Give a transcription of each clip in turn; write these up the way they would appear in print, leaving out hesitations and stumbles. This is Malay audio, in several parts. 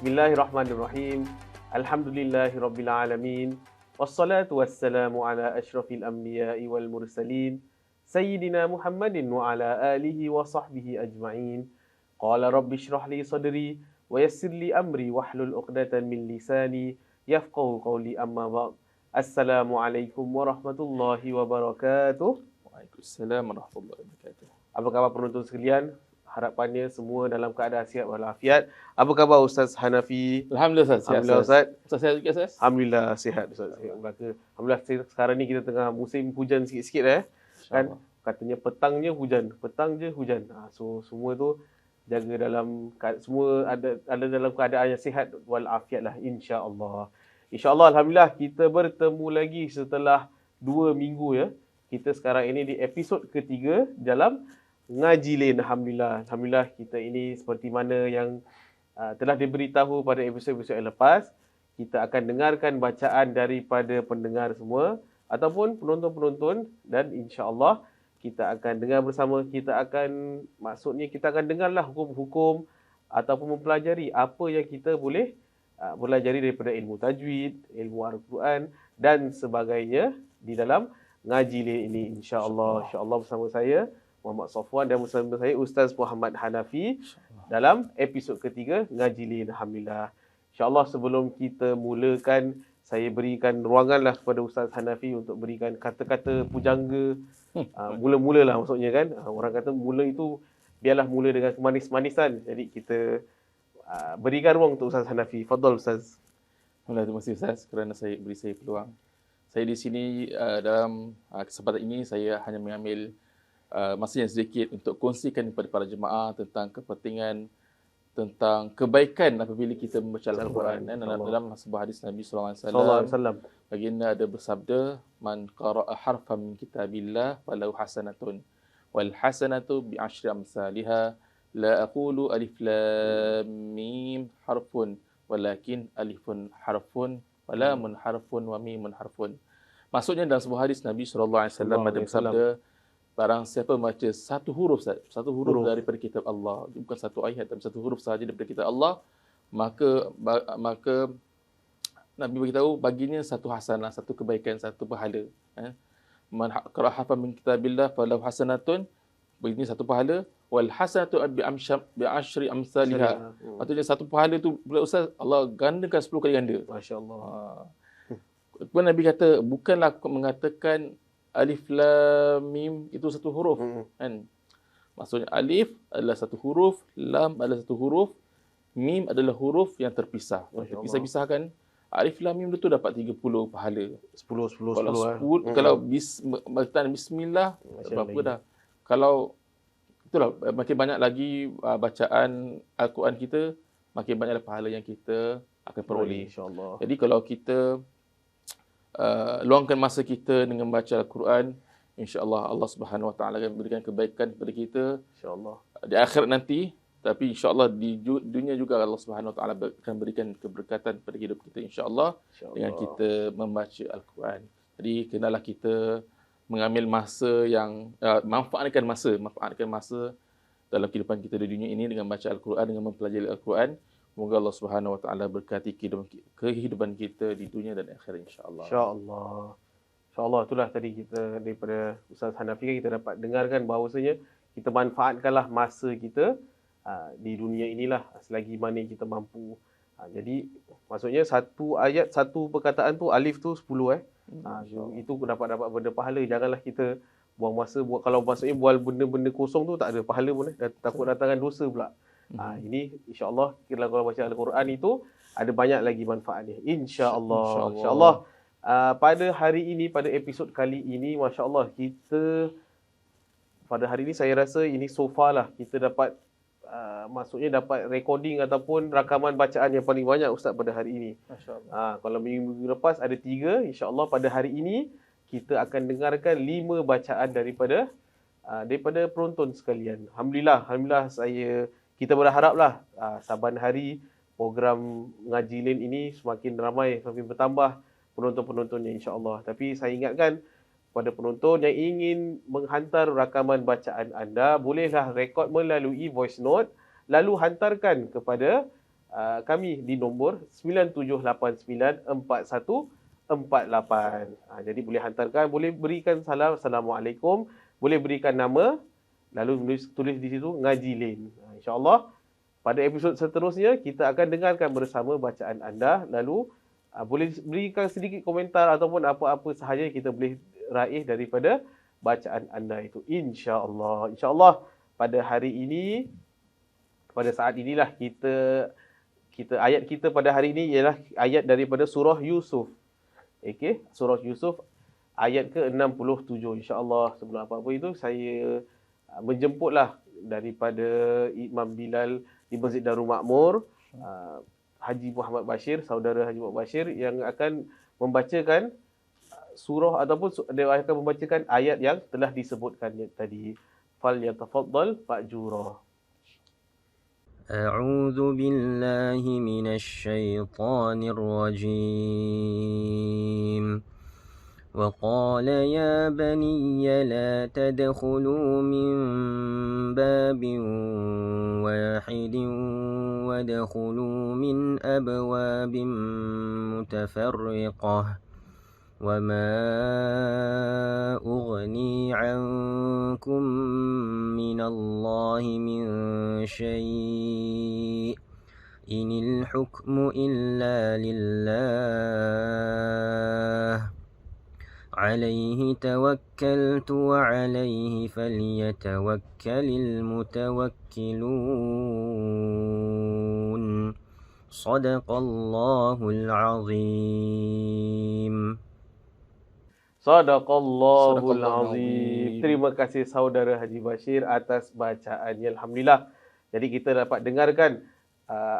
Bismillahirrahmanirrahim. Alhamdulillahirabbil alamin. Wassalatu wassalamu ala asyrafil anbiya'i wal mursalin. Sayyidina Muhammadin wa ala alihi wa sahbihi ajma'in. Qala rabbi shrah li sadri wa yassir li amri wahlul 'uqdatan min lisani yafqahu qawli, amma ba'd. Assalamualaikum warahmatullahi wabarakatuh. Waalaikumsalam warahmatullahi wabarakatuh. Apa khabar penonton sekalian? Harapannya semua dalam keadaan sihat walafiat. Apa khabar Ustaz Hanafi? Alhamdulillah Ustaz. Alhamdulillah Ustaz. Ustaz sihat juga Ustaz? Alhamdulillah sihat Ustaz. Alhamdulillah sekarang ni kita tengah musim hujan sikit-sikit kan. Katanya petang je hujan. So semua tu jaga dalam semua ada dalam keadaan yang sihat walafiat lah, insya-Allah. Insya-Allah, alhamdulillah kita bertemu lagi setelah 2 minggu ya. Kita sekarang ini di episod ketiga dalam Ngaji Lane. Alhamdulillah kita ini seperti mana yang telah diberitahu pada episod-episod yang lepas, kita akan dengarkan bacaan daripada pendengar semua ataupun penonton-penonton, dan insya-Allah kita akan dengar bersama. Maksudnya kita akan dengarlah hukum-hukum ataupun mempelajari apa yang kita boleh pelajari daripada ilmu tajwid, ilmu Al-Quran dan sebagainya di dalam Ngaji Lane ini, insya-Allah. Insya-Allah bersama saya Muhammad Safwan dan bersama saya Ustaz Muhammad Hanafi dalam episod ketiga Ngaji Lane. Alhamdulillah. InsyaAllah sebelum kita mulakan, saya berikan ruanganlah kepada Ustaz Hanafi untuk berikan kata-kata pujangga. Mula-mula lah maksudnya kan. Orang kata mula itu biarlah mula dengan kemanis-manisan. Jadi kita berikan ruang untuk Ustaz Hanafi. Fadhal Ustaz. Alhamdulillah, terima kasih Ustaz kerana beri saya peluang. Saya di sini dalam kesempatan ini saya hanya mengambil masa yang sedikit untuk kongsikan kepada para jemaah tentang kepentingan, tentang kebaikan apabila kita membaca Al-Quran. Dalam sebuah hadis Nabi sallallahu alaihi wasallam, baginda ada bersabda, "Man qara'a harfan min kitabillah falahu hasanatun wal hasanatu bi asyri amsalha, la aqulu alif lam mim harfun walakin alifun harfun wa lamun harfun wa mimun harfun." Maksudnya dalam sebuah hadis Nabi sallallahu alaihi wasallam ada bersabda, barang siapa membaca satu huruf daripada kitab Allah, bukan satu ayat tapi satu huruf sahaja daripada kitab Allah, maka Nabi beritahu baginya satu hasanah, satu kebaikan, satu pahala. Man qara'a harfan min kitabillah falahu hasanatun, baginya satu pahala, wal hasanatu bi asyri amsalha. Maksudnya satu pahala tu pula Ustaz, Allah gandakan 10 kali ganda. Masya-Allah. Kemudian Nabi kata, bukanlah aku mengatakan alif lam mim itu satu huruf kan. Maksudnya alif adalah satu huruf, lam adalah satu huruf, mim adalah huruf yang terpisah. Terpisah-pisahkan, alif lam mim itu dapat 30 pahala. 10. Kalau bismillah berapa dah. Kalau itulah makin banyak lagi bacaan Al-Quran kita, makin banyak pahala yang kita akan peroleh, insya-Allah. Jadi kalau kita luangkan masa kita dengan baca Al-Quran, insya-Allah Allah Subhanahu Wa Taala akan berikan kebaikan kepada kita, insya-Allah di akhirat nanti, tapi insya-Allah di dunia juga Allah Subhanahu Wa Taala akan berikan keberkatan pada hidup kita, insya-Allah dengan kita membaca Al-Quran. Jadi kenalah kita mengambil masa yang manfaatkan masa dalam kehidupan kita di dunia ini dengan baca Al-Quran, dengan mempelajari Al-Quran. Semoga Allah Subhanahu Wa Taala berkati kehidupan kita di dunia dan akhirat, insya-Allah. Insya-Allah. Insya-Allah, itulah tadi kita daripada Ustaz Hanafi kita dapat dengarkan bahawasanya kita manfaatkanlah masa kita di dunia inilah selagi mana kita mampu. Jadi maksudnya satu ayat, satu perkataan tu alif tu 10 itu dapat benda pahala. Janganlah kita buang masa kalau maksudnya buat benda-benda kosong tu tak ada pahala pun takut datangkan dosa pula. Ini insya-Allah kalau baca Al-Quran itu ada banyak lagi manfaatnya, insya-Allah. Insya-Allah pada hari ini, pada episod kali ini, masya-Allah kita pada hari ini saya rasa ini so far lah kita dapat maksudnya dapat recording ataupun rakaman bacaan yang paling banyak Ustaz pada hari ini. Masya-Allah. Kalau minggu lepas ada 3, insya-Allah pada hari ini kita akan dengarkan 5 bacaan daripada penonton sekalian. Alhamdulillah kita berharaplah saban hari program Ngaji Lane ini semakin ramai, semakin bertambah penonton-penontonnya, insya-Allah. Tapi saya ingatkan kepada penonton yang ingin menghantar rakaman bacaan anda, bolehlah rekod melalui voice note lalu hantarkan kepada kami di nombor 97894148. Jadi boleh hantarkan, boleh berikan salam, Assalamualaikum, boleh berikan nama, lalu tulis di situ Ngaji Lane. InsyaAllah pada episod seterusnya kita akan dengarkan bersama bacaan anda, lalu boleh berikan sedikit komentar ataupun apa-apa sahaja kita boleh raih daripada bacaan anda itu, insya-Allah. Insya-Allah pada hari ini, pada saat inilah kita ayat kita pada hari ini ialah ayat daripada surah Yusuf. Okey, surah Yusuf ayat ke-67. Insya-Allah sebelum apa-apa itu saya menjemputlah daripada Imam Bilal di Masjid Darul Makmur, Haji Muhammad Bashir, saudara Haji Muhammad Bashir yang akan membacakan surah ataupun dia akan membacakan ayat yang telah disebutkan tadi. Fal yatafaddal fa'jura. أعوذ بالله من الشيطان الرجيم وقال يا بني لا تدخلوا من باب واحد وادخلوا من أبواب متفرقة وما أغني عنكم من الله من شيء إن الحكم إلا لله عليه توكلت وعليه فليتوكل المتوكلون صدق الله العظيم. Sadaqallahul Azim. Terima kasih saudara Haji Bashir atas bacaannya. Alhamdulillah. Jadi kita dapat dengarkan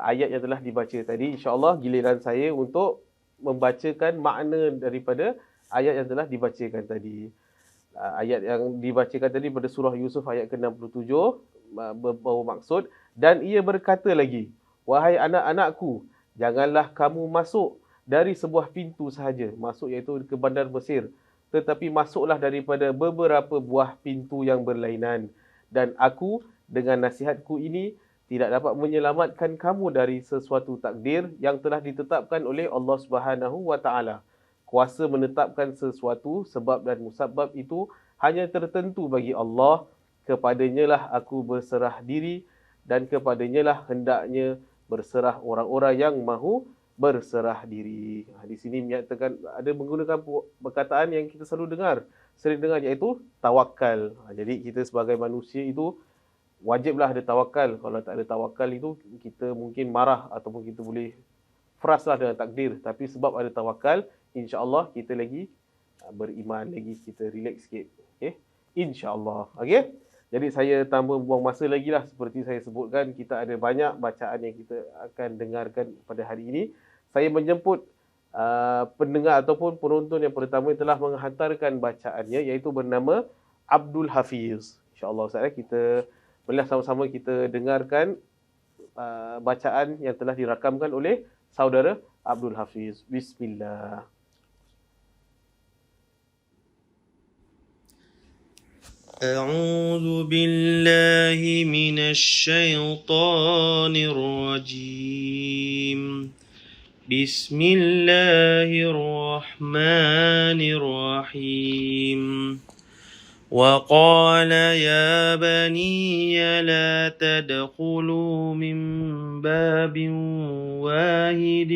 ayat yang telah dibaca tadi. InsyaAllah giliran saya untuk membacakan makna daripada ayat yang telah dibacakan tadi. Ayat yang dibacakan tadi pada surah Yusuf ayat ke-67 berbawa maksud. Dan ia berkata lagi, wahai anak-anakku, janganlah kamu masuk dari sebuah pintu sahaja. Masuk iaitu ke bandar Mesir. Tetapi masuklah daripada beberapa buah pintu yang berlainan. Dan aku dengan nasihatku ini tidak dapat menyelamatkan kamu dari sesuatu takdir yang telah ditetapkan oleh Allah Subhanahu wa taala. Kuasa menetapkan sesuatu sebab dan musabab itu hanya tertentu bagi Allah. Kepadanya lah aku berserah diri dan kepadanya lah hendaknya berserah orang-orang yang mahu berserah diri. Di sini menyatakan ada menggunakan perkataan yang kita selalu sering dengar, iaitu tawakal. Jadi kita sebagai manusia itu wajiblah ada tawakal. Kalau tak ada tawakal itu kita mungkin marah ataupun kita boleh fruslah dengan takdir. Tapi sebab ada tawakal, insya-Allah kita lagi beriman lagi, kita relax sikit. Okey, insya-Allah. Okey. Jadi saya tanpa buang masa lagi lah, seperti saya sebutkan, kita ada banyak bacaan yang kita akan dengarkan pada hari ini. Saya menjemput pendengar ataupun penonton yang pertama yang telah menghantarkan bacaannya, iaitu bernama Abdul Hafiz. InsyaAllah Ustaz, kita boleh sama-sama kita dengarkan bacaan yang telah dirakamkan oleh saudara Abdul Hafiz. Bismillah. أعوذ بالله من الشيطان الرجيم بسم الله الرحمن الرحيم وقال يا بني لا تدخلوا من باب واحد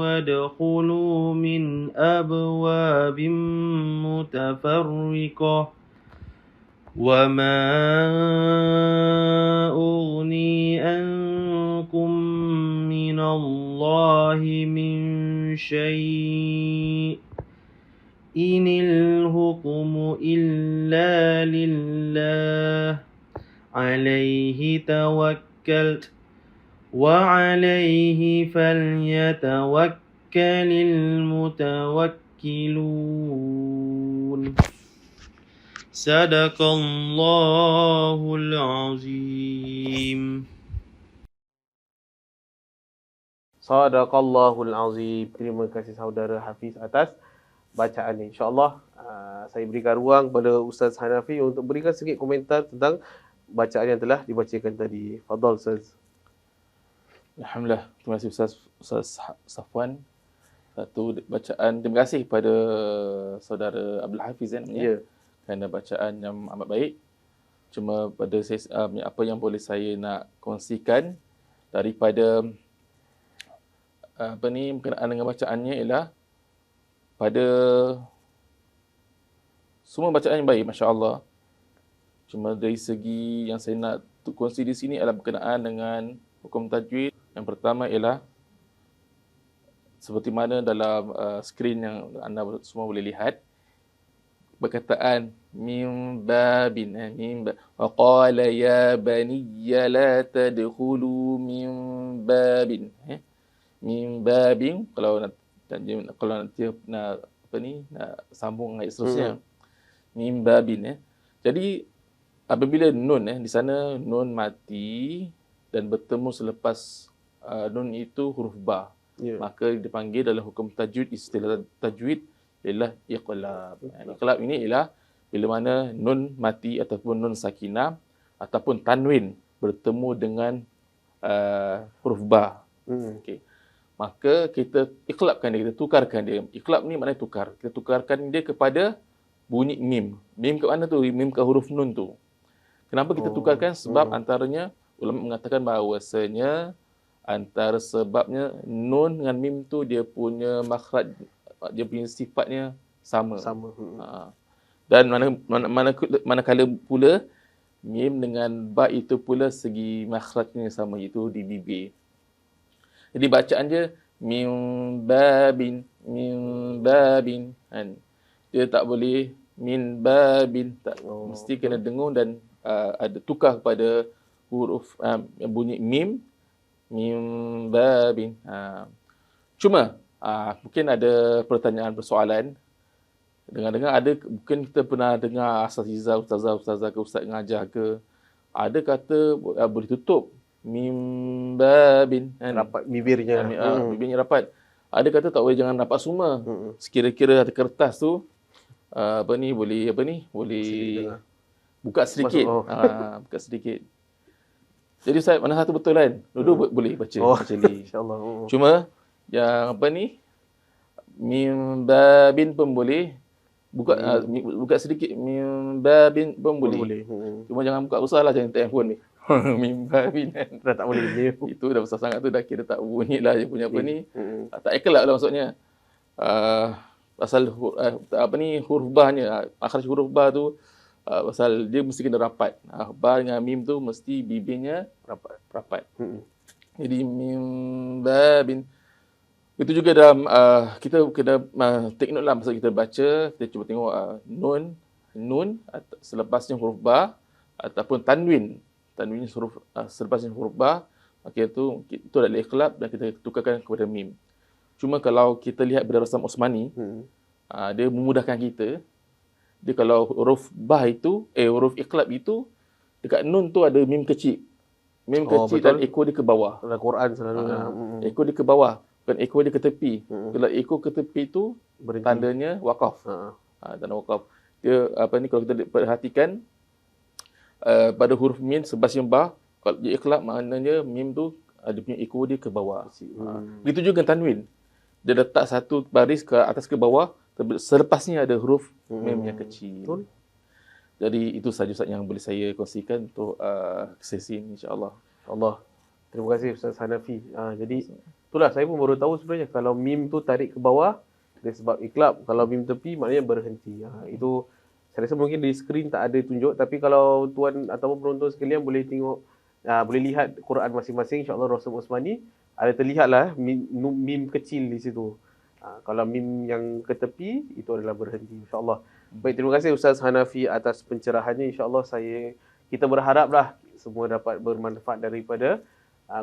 وادخلوا من أبواب متفرقة وما أغني عنكم من الله من شيء إن الحكم إلا لله عليه توكلت وعليه فليتوكل المتوكلون Sadaqallahul Azim. Sadaqallahul Azim. Terima kasih saudara Hafiz atas bacaannya. InsyaAllah saya berikan ruang kepada Ustaz Hanafi untuk berikan sedikit komentar tentang bacaan yang telah dibacakan tadi. Fadal Ustaz. Alhamdulillah. Terima kasih Ustaz Safwan. Satu bacaan, terima kasih kepada saudara Abdul Hafiz Ya. kerana bacaan yang amat baik. Cuma pada saya, apa yang boleh saya nak kongsikan daripada berkenaan dengan bacaannya ialah pada semua bacaan yang baik, Masya Allah. Cuma dari segi yang saya nak kongsi di sini adalah berkenaan dengan hukum tajwid. Yang pertama ialah seperti mana dalam skrin yang anda semua boleh lihat, perkataan min babin, wa qala ya baniya la tadkhulu min babin. Min babin, kalau nanti nak sambung ayat seterusnya. Min babin. Jadi apabila nun di sana nun mati dan bertemu selepas nun itu huruf ba, maka dipanggil dalam hukum tajwid, istilah tajwid ialah iqlab. Iqlab ini ialah bila mana nun mati ataupun nun sakinah ataupun tanwin bertemu dengan huruf ba. Okey. Maka kita iqlabkan dia, kita tukarkan dia. Iqlab ni maknanya tukar. Kita tukarkan dia kepada bunyi mim. Mim ke mana tu? Mim ke huruf nun tu. Kenapa kita tukarkan? Sebab antaranya ulama mengatakan bahawasanya antara sebabnya nun dengan mim tu dia punya makhraj, dia punya sifatnya sama. Dan manakala pula mim dengan ba itu pula segi makhrajnya sama, iaitu di bibir. Jadi bacaan dia min babin kan. Dia tak boleh min babin, tak, mesti kena dengung dan ada tukar kepada huruf bunyi mim babin. Cuma mungkin ada pertanyaan, persoalan. Dengar-dengar ada, mungkin kita pernah dengar asatizah, ustazah ke ustaz ngajar ke, ada kata boleh tutup mim babin kan? Rapat bibirnya. Bibirnya rapat. Ada kata tak boleh, jangan rapat semua. Sekira-kira ada kertas tu boleh buka sedikit. Buka sedikit. Jadi Ustaz, mana satu betul kan? Dua-dua boleh baca macam ni. InsyaAllah. Cuma yang mim babin pun boleh. Buka sedikit mim babin pun boleh. Cuma jangan buka besar lah, jangan telefon ni. Mim babin kan. Dah tak boleh. Itu dah besar sangat tu, dah kira tak bunyi lah dia punya tak ikhlas lah maksudnya. Pasal huruf bahnya, akhraj huruf bah tu, pasal dia mesti kena rapat. Ba dengan mim tu mesti bibirnya rapat. Jadi mim babin. Itu juga dalam kita kena take note lah masa kita baca, kita cuba tengok nun selepasnya huruf ba ataupun tanwin huruf selepasnya huruf ba, maka itu adalah iqlab dan kita tukarkan kepada mim. Cuma kalau kita lihat pada Rasam Osmani, dia memudahkan kita. Dia kalau huruf bah itu, huruf iqlab itu, dekat nun tu ada mim kecil. Mim kecil betul. Dan ekor dia ke bawah. Dalam Quran selalu. Ekor dia ke bawah. Bukan ekor dia ke tepi. Kalau ekor ke tepi tu, berhenti. Tandanya wakaf. Tanda wakaf. Dia, kalau kita perhatikan, pada huruf mim sebasnya bah, kalau dia iqlab maknanya mim tu, dia punya ekor dia ke bawah. Begitu juga dengan tanwin. Dia letak satu baris ke atas ke bawah, selepasnya ada huruf mim yang kecil. Betul. Jadi itu sahaja Ustaz yang boleh saya kongsikan untuk sesi ini, insya-Allah. Allah. Terima kasih Ustaz Hanafi. Jadi itulah saya pun baru tahu sebenarnya kalau mim tu tarik ke bawah dia sebab iqlab, kalau mim tepi maknanya berhenti. Itu saya rasa mungkin di skrin tak ada tunjuk, tapi kalau tuan ataupun penonton sekalian boleh tengok, boleh lihat Quran masing-masing, insya-Allah Rasul Osmani ada terlihatlah mim kecil di situ. Kalau mim yang ke tepi itu adalah berhenti, insya-Allah. Baik, terima kasih Ustaz Hanafi atas pencerahannya. Insya-Allah kita berharaplah semua dapat bermanfaat daripada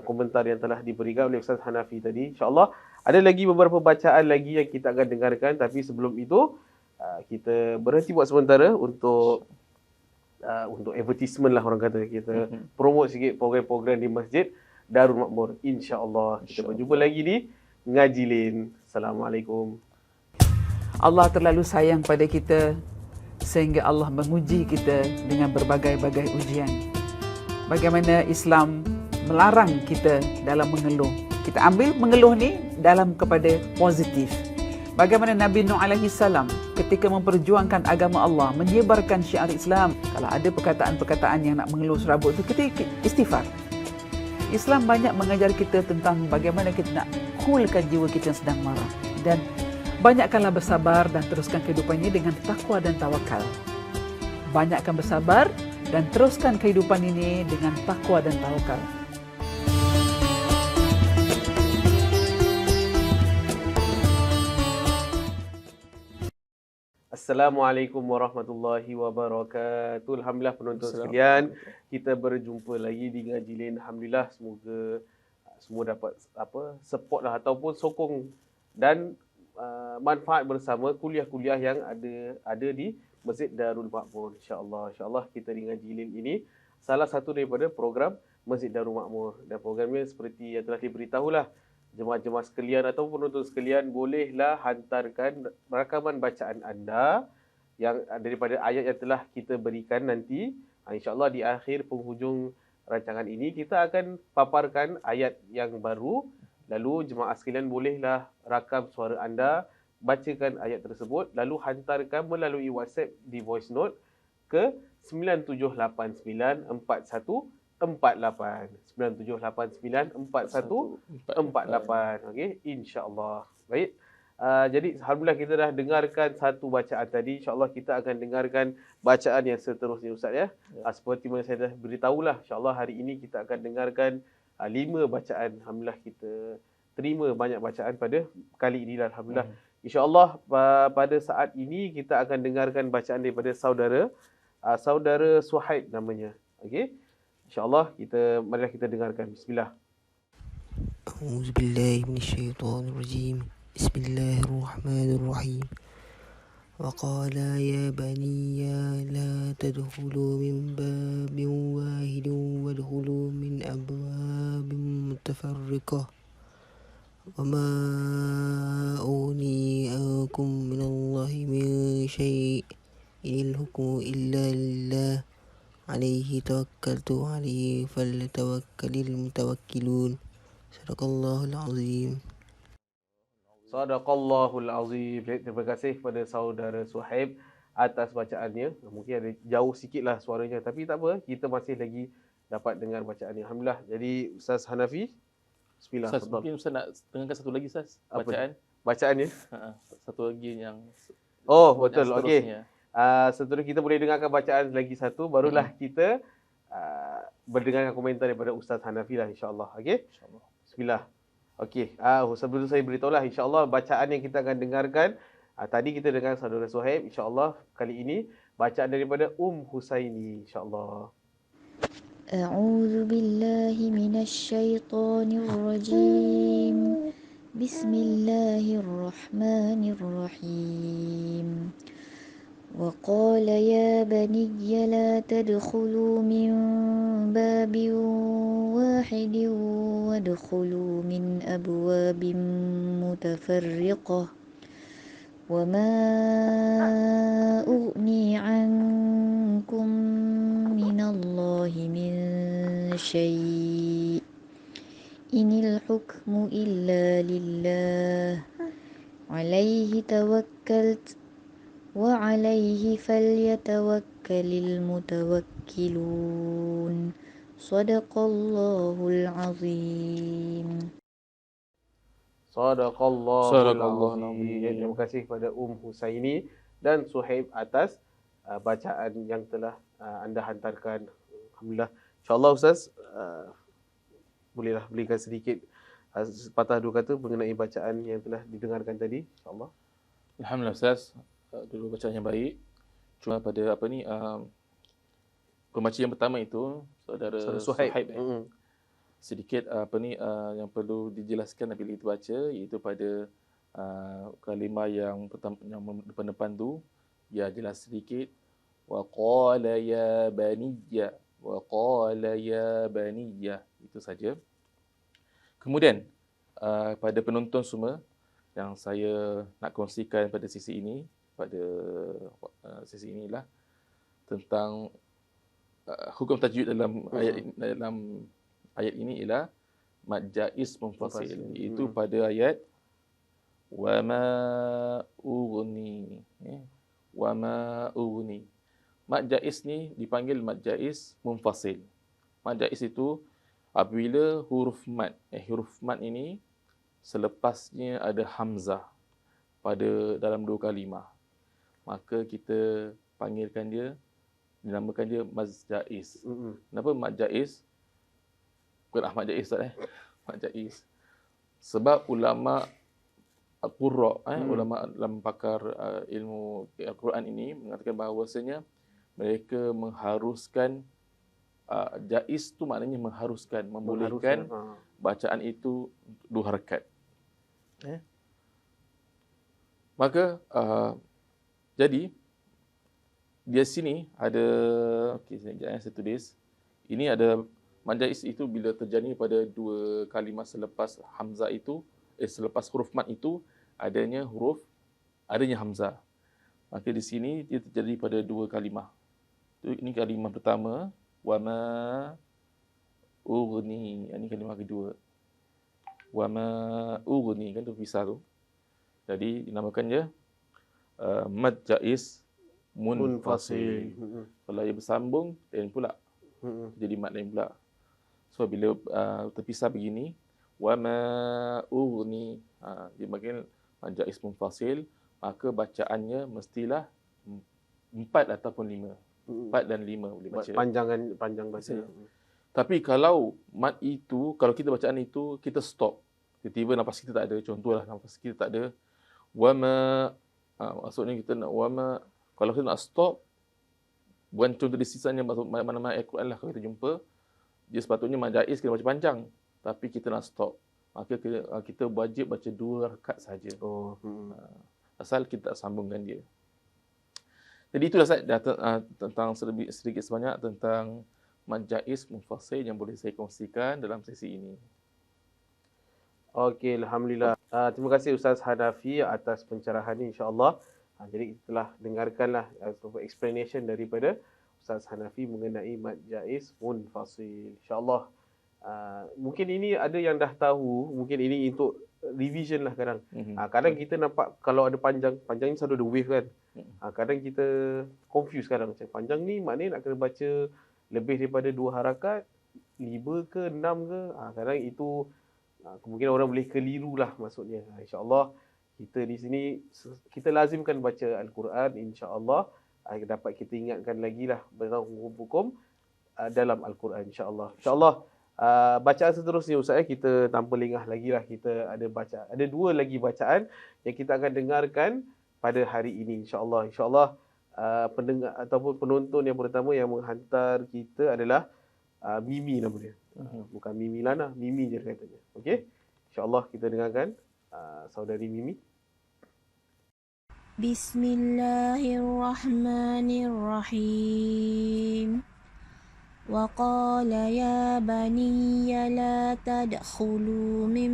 komentar yang telah diberikan oleh Ustaz Hanafi tadi. InsyaAllah ada lagi beberapa bacaan lagi yang kita akan dengarkan, tapi sebelum itu kita berhenti buat sementara untuk advertisement lah orang kata. Kita promote sikit program-program di Masjid Darul Makmur. InsyaAllah kita berjumpa lagi di Ngaji Lain. Assalamualaikum. Allah terlalu sayang pada kita sehingga Allah menguji kita dengan berbagai-bagai ujian. Bagaimana Islam melarang kita dalam mengeluh. Kita ambil mengeluh ni dalam kepada positif. Bagaimana Nabi Nuh alaihi salam ketika memperjuangkan agama Allah, menyebarkan syiar Islam, kalau ada perkataan-perkataan yang nak mengeluh serabut tu, kita istighfar. Islam banyak mengajar kita tentang bagaimana kita nak coolkan jiwa kita yang sedang marah, dan banyakkanlah bersabar dan teruskan kehidupan ini dengan takwa dan tawakal. Banyakkan bersabar dan teruskan kehidupan ini dengan takwa dan tawakal. Assalamualaikum warahmatullahi wabarakatuh. Alhamdulillah penonton sekalian, kita berjumpa lagi di Ngaji Lain. Alhamdulillah, semoga semua dapat support lah ataupun sokong dan manfaat bersama kuliah-kuliah yang ada di Masjid Darul Makmur. InsyaAllah kita di Ngaji Lain ini salah satu daripada program Masjid Darul Makmur, dan programnya seperti yang telah diberitahulah, jemaah-jemaah sekalian atau penonton sekalian bolehlah hantarkan rakaman bacaan anda yang daripada ayat yang telah kita berikan nanti. InsyaAllah di akhir penghujung rancangan ini kita akan paparkan ayat yang baru. Lalu jemaah sekalian bolehlah rakam suara anda, bacakan ayat tersebut, lalu hantarkan melalui WhatsApp di voice note ke 97894148. 97894148. Okey, insya-Allah. Baik. Jadi alhamdulillah kita dah dengarkan satu bacaan tadi. Insya-Allah kita akan dengarkan bacaan yang seterusnya Ustaz ya. Seperti mana saya dah beritahulah, insya-Allah hari ini kita akan dengarkan 5 bacaan. Alhamdulillah kita terima banyak bacaan pada kali ini alhamdulillah. InsyaAllah pada saat ini kita akan dengarkan bacaan daripada saudara Suhaib namanya. Okey. InsyaAllah marilah kita dengarkan. Bismillah. A'udzubillahi minasyaitonirrajim. Bismillahirrahmanirrahim. وقال يا بني لا تدخلوا من باب واحد وادخلوا من أبواب متفرقة وما أغني عنكم من الله من شيء إن الحكم إلا لله عليه توكلت عليه فليتوكل المتوكلون صدق الله العظيم. Sadaqallahul Azim. Terima kasih kepada saudara Suhaib atas bacaannya. Mungkin ada jauh sikitlah suaranya, tapi tak apa, kita masih lagi dapat dengar bacaannya. Alhamdulillah. Jadi Ustaz Hanafi, bismillah. Ustaz, mungkin Ustaz nak dengarkan satu lagi Ustaz, bacaannya. Satu lagi yang betul. Okey. Seterusnya kita boleh dengarkan bacaan lagi satu, barulah kita berdengarkan komentar daripada Ustaz Hanafi lah, insya-Allah. Okey. insya-Allah. Bismillah. Okey, sebelum saya beritahulah, insya-Allah bacaan yang kita akan dengarkan, tadi kita dengar saudara Suhaib, insya-Allah kali ini bacaan daripada Husaini, insya-Allah. A'udzu billahi minasy syaithanir rajim. Bismillahirrahmanirrahim. وقال يا بني لا تدخلوا من باب واحد وادخلوا من أبواب متفرقة وما أغني عنكم من الله من شيء إن الحكم إلا لله عليه توكلت وعليه فليتوكل المتوكلون صدق الله العظيم. Sadaqallahul Azim. Terima kasih kepada Husaini dan Suhaib atas bacaan yang telah anda hantarkan. Alhamdulillah. InsyaAllah Ustaz, bolehlah berikan sedikit sepatah dua kata mengenai bacaan yang telah didengarkan tadi, insyaAllah. Alhamdulillah Ustaz, dulu bacaan yang baik. Cuma pada pembaca yang pertama itu saudara Suhaib sedikit yang perlu dijelaskan apabila kita baca, iaitu pada kalimah yang pertama, yang depan-depan tu ya jelas sedikit, wa qala ya baniyya, wa qala ya baniyya, itu saja. Kemudian pada penonton semua, yang saya nak kongsikan pada sesi ini, pada sesi inilah tentang hukum tajwid dalam ayat ini ialah mad jaiz munfasil. Munfasil. Itu pada ayat wa ma ughni. Wa ma ughni. Mad jaiz ni dipanggil mad jaiz munfasil. Mad jaiz itu apabila huruf mad ini selepasnya ada hamzah pada dalam dua kalimah, maka kita dinamakan dia mad jaiz. Kenapa mad jaiz? Bukan Ahmad Jaiz Ustaz Mad jaiz. Sebab ulama al-qurra ulama dalam pakar ilmu Al-Quran ini mengatakan bahawasanya mereka mengharuskan jaiz tu maknanya mengharuskan, membolehkan bacaan itu dua harakat. Maka jadi di sini ada saya tulis ini ada mad jaiz itu bila terjadi pada dua kalimah selepas hamzah itu selepas huruf mad itu adanya hamzah. Maka di sini dia terjadi pada dua kalimah. Ini kalimah pertama wa ma ughni. Ini kalimah kedua. Wa ma ughni kan terpisah tu. Jadi dinamakannya mad jaiz munfasil. Kalau ia bersambung lain pula. Jadi mad lain pula. So bila terpisah begini wa ma ughni dia panggil mad jaiz munfasil, maka bacaannya mestilah 4 ataupun 5. 4 dan 5 boleh baca. Panjang baca. Tapi kalau mad itu, kalau kita bacaan itu kita stop. Tiba-tiba nafas kita tak ada, contohlah nafas kita tak ada. Wa ma maksudnya kita nak wa ma, kalau kita nak stop, bukan contoh di sisanya mana-mana Al-Quran lah kalau kita jumpa, dia sepatutnya mad jaiz kita baca panjang, tapi kita nak stop. Maka kita wajib baca 2 rakaat saja. Asal kita tak sambungkan dia. Jadi itulah tentang sedikit sebanyak tentang mad jaiz munfasil yang boleh saya kongsikan dalam sesi ini. Okey, alhamdulillah. Terima kasih Ustaz Hanafi atas pencerahan ini insya-Allah. Jadi kita telah dengarkanlah explanation daripada Ustaz Hanafi mengenai mad jaiz munfasil. Insya-Allah mungkin ini ada yang dah tahu, mungkin ini untuk revision lah kadang. Kadang kita nampak kalau ada panjang ni selalu ada wave kan. Kadang kita confuse kadang macam panjang ni maknanya nak kena baca lebih daripada 2 harakat, 5 ke 6 ke. Kadang itu mungkin orang boleh keliru lah maksudnya. InsyaAllah kita di sini kita lazimkan baca Al-Quran, insyaAllah dapat kita ingatkan lagi lah tentang hukum-hukum dalam Al-Quran insyaAllah. InsyaAllah bacaan seterusnya Ustaz kita tanpa lengah lagi lah, kita ada 2 lagi bacaan yang kita akan dengarkan pada hari ini insyaAllah. InsyaAllah pendengar ataupun penonton yang pertama yang menghantar kita adalah Mimi nama dia. Bukan Mimi Lana, Mimi je katanya. Okey. InsyaAllah kita dengarkan saudari Mimi. Bismillahirrahmanirrahim. وقال يا بني لا تدخلوا من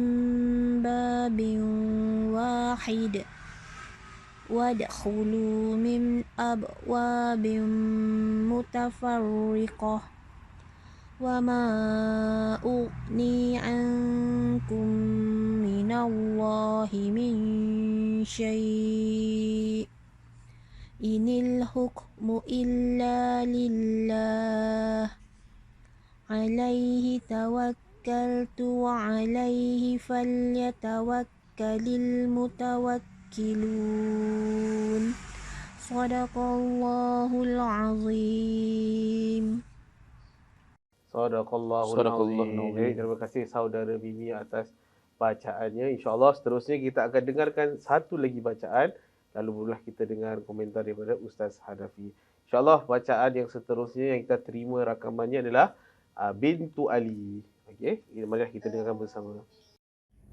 باب واحد وادخلوا من أبواب متفرقة وما أغني عنكم من الله من شيء إن الحكم إلا لله عليه توكلت وعليه فليتوكل المتوكلون صدق الله العظيم. Sadaqallahul Azim. Terima kasih saudara Mimi atas bacaannya. InsyaAllah seterusnya kita akan dengarkan satu lagi bacaan. Lalu barulah kita dengar komentar daripada Ustaz Hanafi. InsyaAllah bacaan yang seterusnya yang kita terima rakamannya adalah Bintu Ali. Okey, marilah kita dengarkan bersama.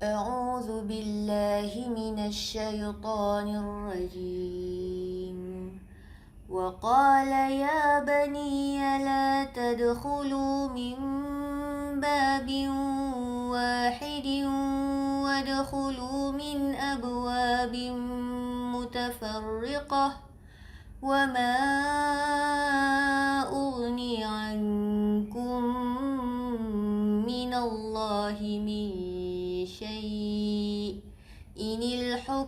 A'udzu billahi minasyaitonir rajim. Wa qala ya bani la tadkhulu min babin wahidin wadkhulu min abwabin mutafarriqah wa ma ughni ankum min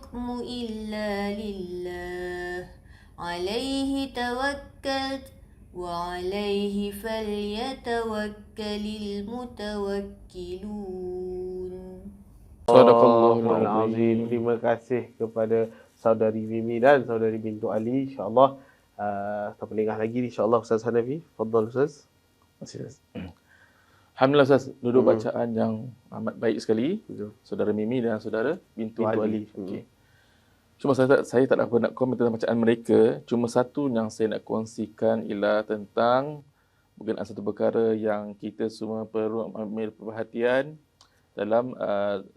الحكم إلا لله عليه توكلت وعليه فليتوكل المتوكلون. Sadaqallahul Azim. Terima kasih kepada saudari Mimi dan saudari Bintu Ali. InsyaAllah kita pelengah lagi insyaAllah Ustaz Hanafi. Fadhal Ustaz. Alhamdulillah Ustaz, duduk bacaan yang amat baik sekali. Betul. Saudara Mimi dan saudara Bintu Ali. Ali. Okey. Cuma saya tak ada apa nak komen tentang bacaan mereka. Cuma satu yang saya nak kongsikan ialah tentang berkenaan satu perkara yang kita semua perlu ambil perhatian. Dalam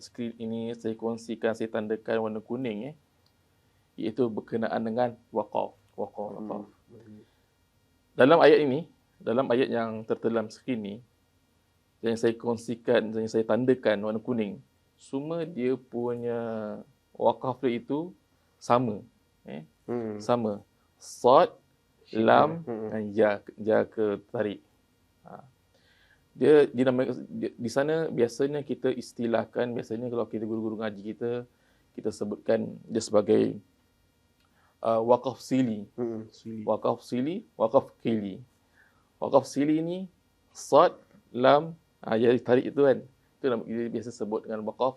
skrin ini saya kongsikan, saya tandakan warna kuning iaitu berkenaan dengan waqaf. Dalam ayat ini, dalam ayat yang tertera dalam skrin ni, yang saya kongsikan, yang saya tandakan warna kuning, semua dia punya waqaf dia itu sama. Sama. Sad, lam dan ya ke tarik. Dia di sana biasanya kita istilahkan, biasanya kalau kita guru-guru ngaji kita sebutkan dia sebagai waqaf sili. Waqaf sili, waqaf qili. Waqaf sili ni sad, lam, ya tarik itu kan. Itu dia biasa sebut dengan waqaf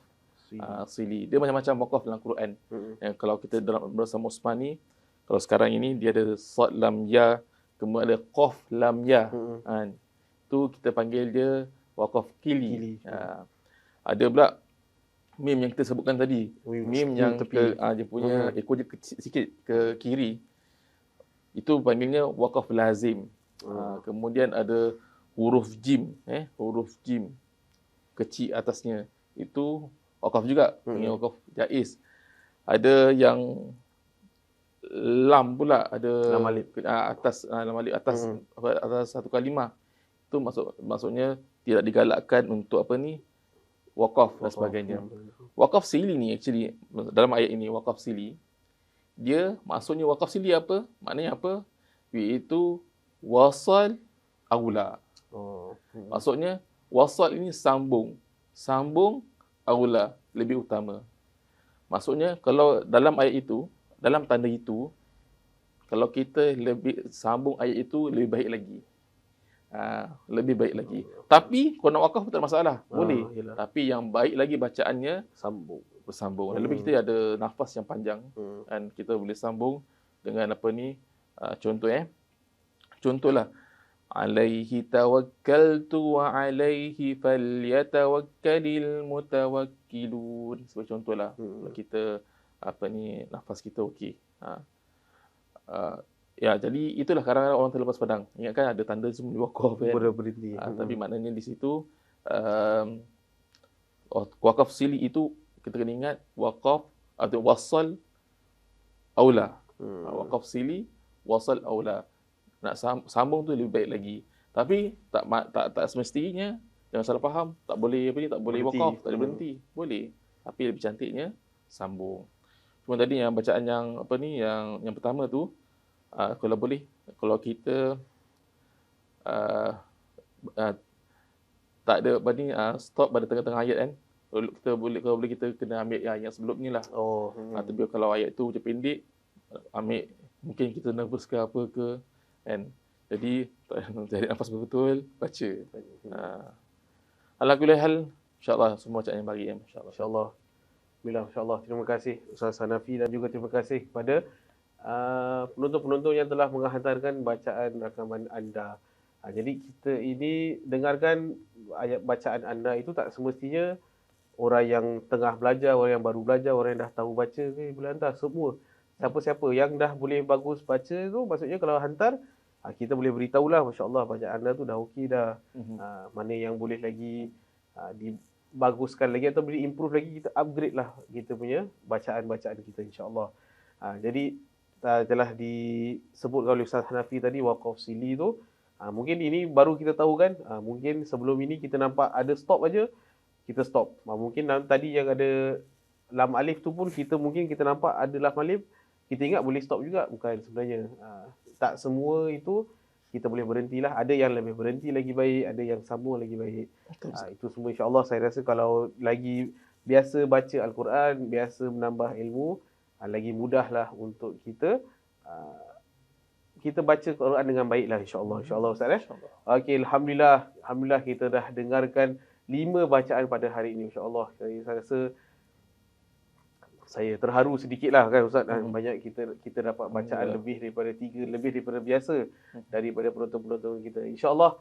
sili. Dia macam-macam waqaf dalam Quran. Yang kalau kita dalam bersama Usmani, kalau sekarang ini dia ada sad, lam, ya, kemudian ada qaf, lam, ya. Itu kita panggil dia waqaf qili. Ada pula mim yang kita sebutkan tadi. Mim yang dia punya ekor dia kecil sikit ke kiri. Itu panggilnya waqaf lazim. Kemudian ada huruf jim, huruf jim kecil atasnya. Itu waqaf juga, panggil waqaf jaiz. Ada yang lam pula, ada lam alif atas satu kalimah. Itu maksudnya tidak digalakkan untuk waqaf dan sebagainya. Waqaf sili ni actually dalam ayat ini, waqaf sili dia maksudnya waqaf sili apa? Maknanya apa? Iaitu wasal aula. Maksudnya wasal ini sambung. Sambung aula, lebih utama. Maksudnya kalau dalam ayat itu, dalam tanda itu, kalau kita lebih sambung ayat itu lebih baik lagi. Lebih baik lagi. Tapi kalau nak wakaf tak ada masalah, boleh. Tapi yang baik lagi bacaannya bersambung. Lebih kita ada nafas yang panjang dan kita boleh sambung dengan contohlah alaihi tawakkaltu wa alaihi falyatawakkalil mutawakkilun. Sebagai contohlah kita nafas kita okey. Ya, jadi itulah kadang-kadang orang terlepas padang. Ingatkan ada tanda semua waqaf kan. Berhenti. Tapi maknanya di situ waqaf sili itu kita kena ingat waqaf atau wasal aula. Waqaf sili, wasal aula. Nak sambung tu lebih baik lagi. Tapi tak semestinya, jangan salah faham, tak boleh tak boleh waqaf, tak boleh berhenti. Boleh. Tapi lebih cantiknya sambung. Cuma tadi yang bacaan yang pertama tu, kalau boleh, kalau kita tak ada stop pada tengah-tengah ayat kan, kalau boleh kita kena ambil yang sebelum ni lah. Tapi kalau ayat tu macam pendek, ambil, mungkin kita nervous ke apa ke kan. Jadi tarik nafas betul-betul, baca. Ala kulli hal, insya-Allah semua bacaan yang bagi insya-Allah. Bila insya-Allah. Terima kasih Ustaz Hanafi dan juga terima kasih kepada penonton-penonton yang telah menghantarkan bacaan rakaman anda. Jadi kita ini dengarkan ayat bacaan anda itu tak semestinya orang yang tengah belajar, orang yang baru belajar, orang yang dah tahu baca boleh hantar. Semua siapa-siapa yang dah boleh bagus baca tu, maksudnya kalau hantar kita boleh beritahulah, masya-Allah bacaan anda tu dah okey dah. Mana yang boleh lagi dibaguskan lagi atau boleh improve lagi, kita upgrade lah kita punya bacaan-bacaan kita insya-Allah. Jadi telah disebutkan oleh Ustaz Hanafi tadi waqaf sili tu, mungkin ini baru kita tahu kan. Mungkin sebelum ini kita nampak ada stop aja, kita stop. Mungkin tadi yang ada lam alif tu pun kita nampak ada lam alif, kita ingat boleh stop juga. Bukan sebenarnya. Tak semua itu kita boleh berhentilah. Ada yang lebih berhenti lagi baik, ada yang sambung lagi baik. Itu semua insya-Allah saya rasa kalau lagi biasa baca Al-Quran, biasa menambah ilmu, lagi mudahlah untuk kita kita baca Quran dengan baiklah insya-Allah. Insya-Allah Ustaz Okey, alhamdulillah kita dah dengarkan 5 bacaan pada hari ini insya-Allah. Saya rasa saya terharu sedikitlah kan Ustaz. Banyak kita dapat bacaan lebih daripada 3, lebih daripada biasa daripada penonton-penonton kita. Insya-Allah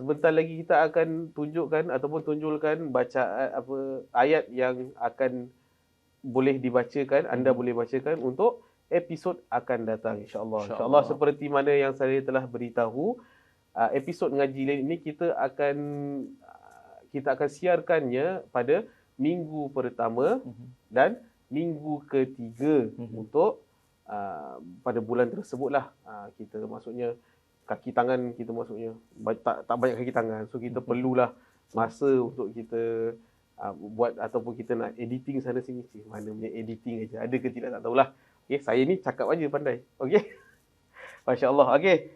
sebentar lagi kita akan tunjukkan ataupun tunjulkan bacaan ayat yang akan boleh dibacakan, anda boleh bacakan untuk episod akan datang insya-Allah. Insya-Allah seperti mana yang saya telah beritahu, episod ngaji lain ini kita akan siarkannya pada minggu pertama dan minggu ketiga untuk pada bulan tersebutlah. Kita maksudnya kaki tangan kita maksudnya tak banyak kaki tangan, so kita perlulah masa untuk kita buat ataupun kita nak editing sana sini. Mana punya editing aja, ada ke tidak tak tahulah. Okey, saya ni cakap aja pandai. Okey. Masya-Allah. Okey.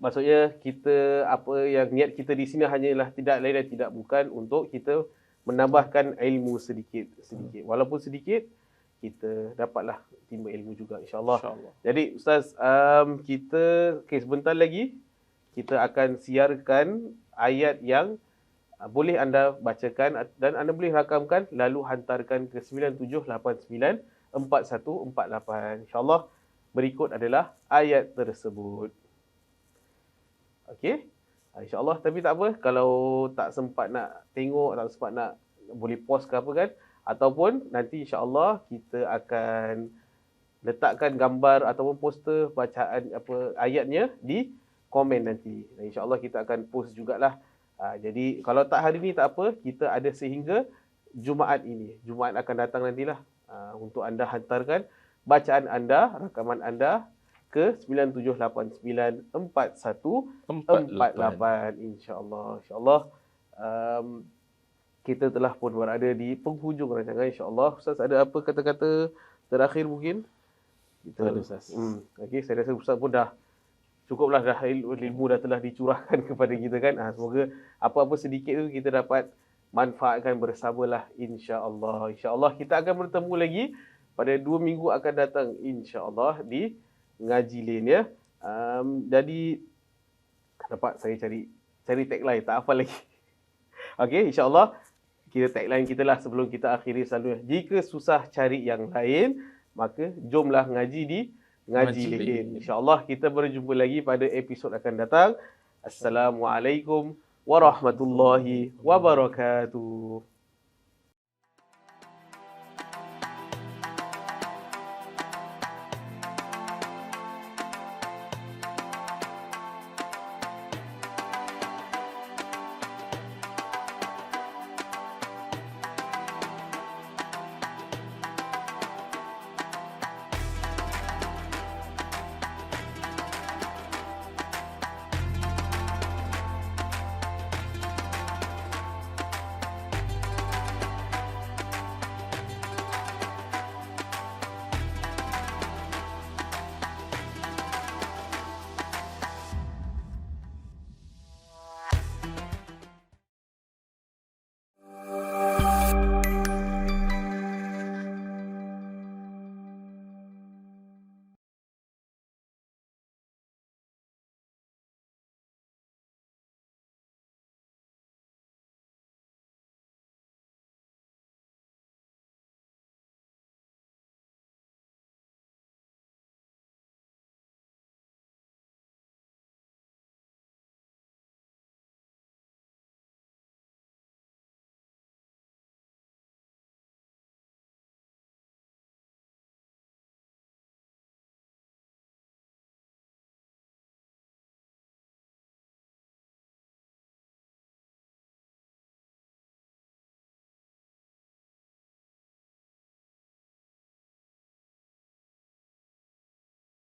Maksudnya kita apa yang niat kita di sini hanyalah tidak lain dan tidak bukan untuk kita menambahkan ilmu sedikit. Walaupun sedikit, kita dapatlah timba ilmu juga insya-Allah. Jadi Ustaz, kita sebentar lagi kita akan siarkan ayat yang boleh anda bacakan dan anda boleh rakamkan lalu hantarkan ke 97894148. Insya-Allah berikut adalah ayat tersebut. Okey. Insya-Allah, tapi tak apa kalau tak sempat nak tengok, tak sempat nak boleh pause ke apa kan, ataupun nanti insya-Allah kita akan letakkan gambar ataupun poster bacaan ayatnya di komen nanti. Dan insya-Allah kita akan post jugalah. Jadi kalau tak hari ni tak apa, kita ada sehingga Jumaat ini. Jumaat akan datang nantilah untuk anda hantarkan bacaan anda, rakaman anda ke 97894148 insya-Allah. Insya-Allah kita telah pun berada di penghujung rancangan insya-Allah. Ustaz ada apa kata-kata terakhir mungkin? Kita ada Ustaz. Okey, saya rasa Ustaz pun dah cukuplah, dah ilmu dah telah dicurahkan kepada kita kan. Semoga apa-apa sedikit tu kita dapat manfaatkan bersamalah insya-Allah. Insya-Allah kita akan bertemu lagi pada 2 minggu akan datang insya-Allah di ngaji lain ya. Jadi dapat saya cari tagline tak hafal lagi. Okey, insya-Allah kita tagline kita lah sebelum kita akhiri selalunya. Jika susah cari yang lain, maka jomlah ngaji di ngaji lain. InsyaAllah kita berjumpa lagi pada episod akan datang. Assalamualaikum warahmatullahi wabarakatuh.